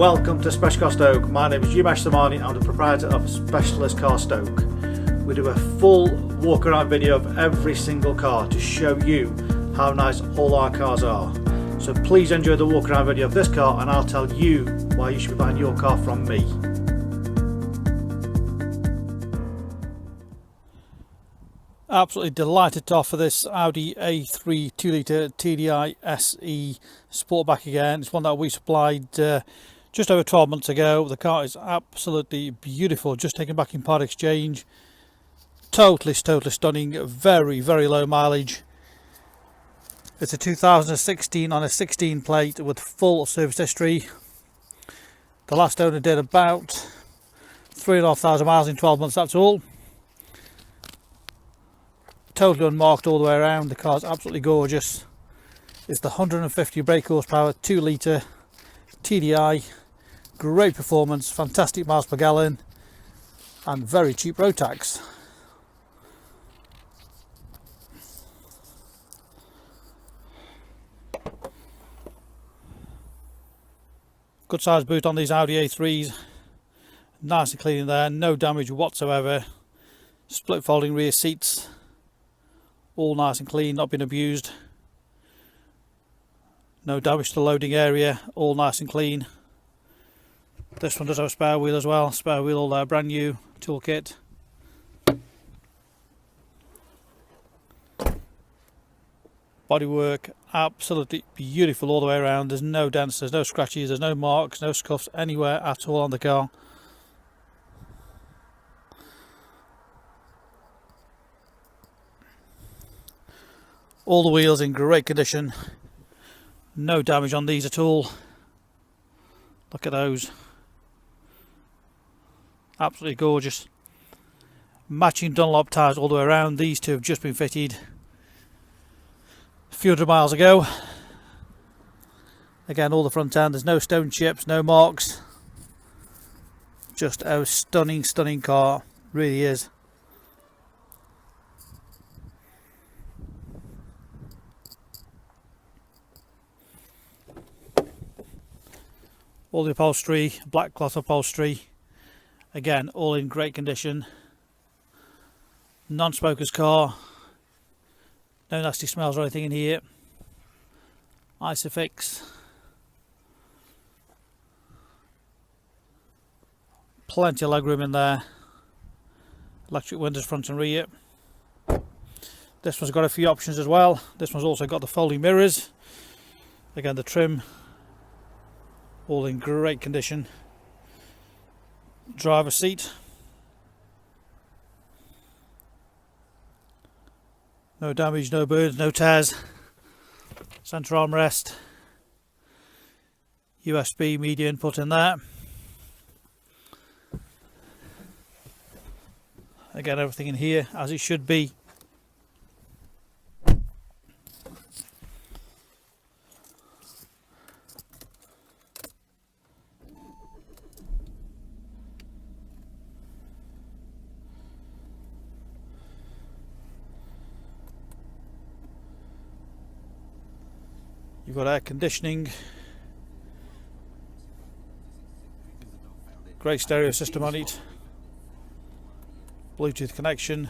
Welcome to Special Car Stoke. My name is Umesh Samani. I'm the proprietor of Specialist Car Stoke. We do a full walk around video of every single car to show you how nice all our cars are. So please enjoy the walk around video of this car and I'll tell you why you should be buying your car from me. Absolutely delighted to offer this Audi A3 2.0 TDI SE Sportback again. It's one that we supplied just over 12 months ago. The car is absolutely beautiful, just taken back in part exchange. Totally stunning, very low mileage. It's a 2016 on a 16 plate with full service history. The last owner did about 3,500 miles in 12 months, that's all. Totally unmarked all the way around. The car's absolutely gorgeous. It's the 150 brake horsepower 2 litre TDI. Great performance, fantastic miles per gallon, and very cheap road tax. Good size boot on these Audi A3s. Nice and clean in there, no damage whatsoever. Split folding rear seats. All nice and clean, not been abused. No damage to the loading area, all nice and clean. This one does have a spare wheel as well, spare wheel all there, brand new, toolkit. Bodywork, absolutely beautiful all the way around. There's no dents, there's no scratches, there's no marks, no scuffs anywhere at all on the car. All the wheels in great condition, no damage on these at all. Look at those, absolutely gorgeous. Matching Dunlop tyres all the way around. These two have just been fitted a few hundred miles ago. Again, all the front end, there's no stone chips, no marks. Just a stunning car, really is. All the upholstery, black cloth upholstery, again all in great condition. Non-smoker's car, no nasty smells or anything in here. ISOFIX, plenty of legroom in there. Electric windows front and rear. This one's got a few options as well. This one's also got the folding mirrors. Again, the trim all in great condition. Driver's seat, no damage, no burns, no tears. Centre armrest, USB media input in there. Again, everything in here as it should be. You've got air conditioning, great stereo system on it, Bluetooth connection,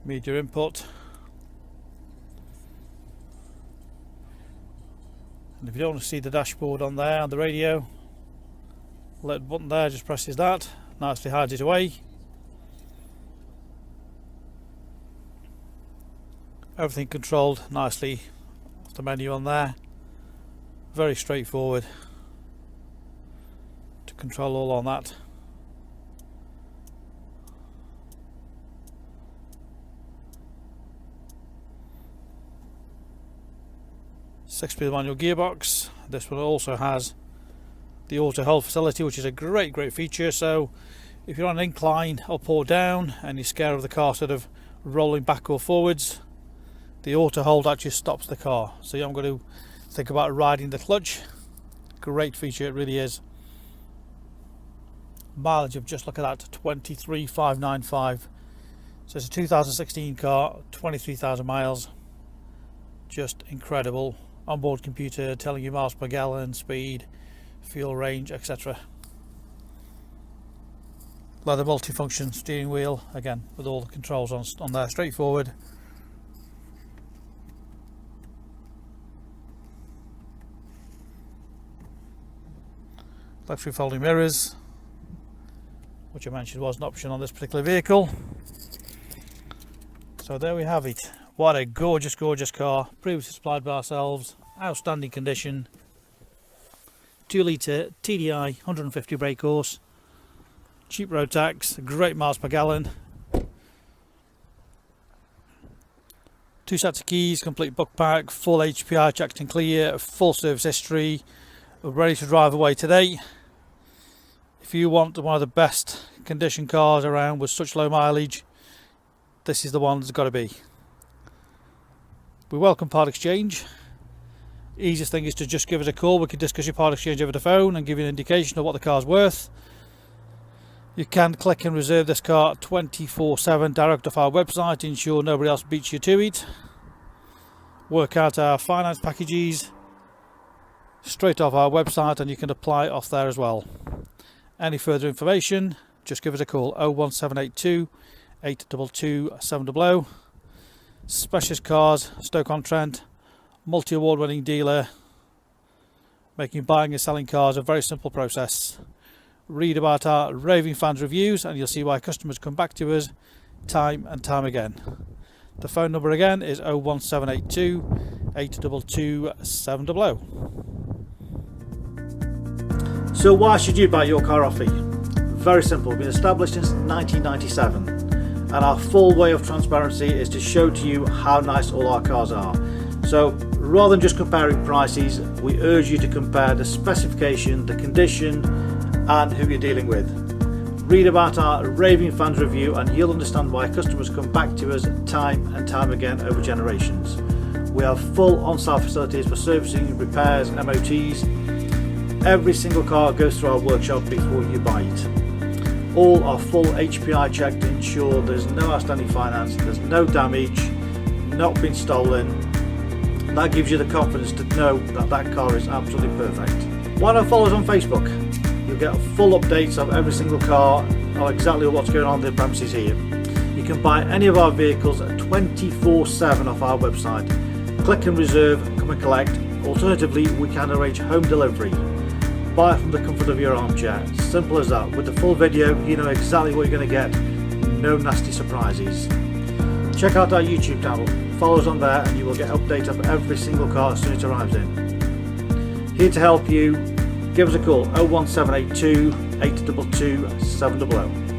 media input, and if you don't want to see the dashboard on there, on the radio, little button there just presses that, nicely hides it away. Everything controlled nicely off the menu on there. Very straightforward to control all on that. Six-speed manual gearbox. This one also has the auto hold facility, which is a great feature. So if you're on an incline up or down and you're scared of the car sort of rolling back or forwards, the auto hold actually stops the car, so you haven't got to think about riding the clutch. Great feature, it really is. Mileage of just look at that, 23,595. So it's a 2016 car, 23,000 miles. just incredible. Onboard computer telling you miles per gallon, speed, fuel range, etc. Leather multifunction steering wheel, again with all the controls on there, straightforward. Electric folding mirrors, which I mentioned was an option on this particular vehicle. So there we have it. What a gorgeous car, previously supplied by ourselves, outstanding condition, 2 litre TDI, 150 brake horse, cheap road tax, great miles per gallon, 2 sets of keys, complete book pack, full HPI checked and clear, full service history, ready to drive away today. If you want one of the best condition cars around with such low mileage, this is the one that's got to be. We welcome part exchange. Easiest thing is to just give us a call. We can discuss your part exchange over the phone and give you an indication of what the car's worth. You can click and reserve this car 24/7 direct off our website to ensure nobody else beats you to it. Work out our finance packages straight off our website, and you can apply off there as well. Any further information, just give us a call 01782 822 700. Specialist Cars, Stoke-on-Trent, multi-award winning dealer, making buying and selling cars a very simple process. Read about our raving fans reviews and you'll see why customers come back to us time and time again. The phone number again is 01782 822 700. So why should you buy your car off me? Very simple. We've been established since 1997, and our full way of transparency is to show to you how nice all our cars are. So rather than just comparing prices, we urge you to compare the specification, the condition, and who you're dealing with. Read about our raving fans review and you'll understand why customers come back to us time and time again over generations. We have full on-site facilities for servicing, repairs, MOTs. Every single car goes through our workshop before you buy it. All are full HPI checked to ensure there's no outstanding finance, there's no damage, not been stolen. That gives you the confidence to know that that car is absolutely perfect. Why not follow us on Facebook? You'll get full updates of every single car, of exactly what's going on in the premises here. You can buy any of our vehicles 24/7 off our website. Click and reserve, come and collect. Alternatively, we can arrange home delivery. Buy from the comfort of your armchair. Simple as that. With the full video, you know exactly what you're going to get. No nasty surprises. Check out our YouTube channel. Follow us on there and you will get updates of every single car as soon as it arrives in. Here to help you. Give us a call 01782 822 700.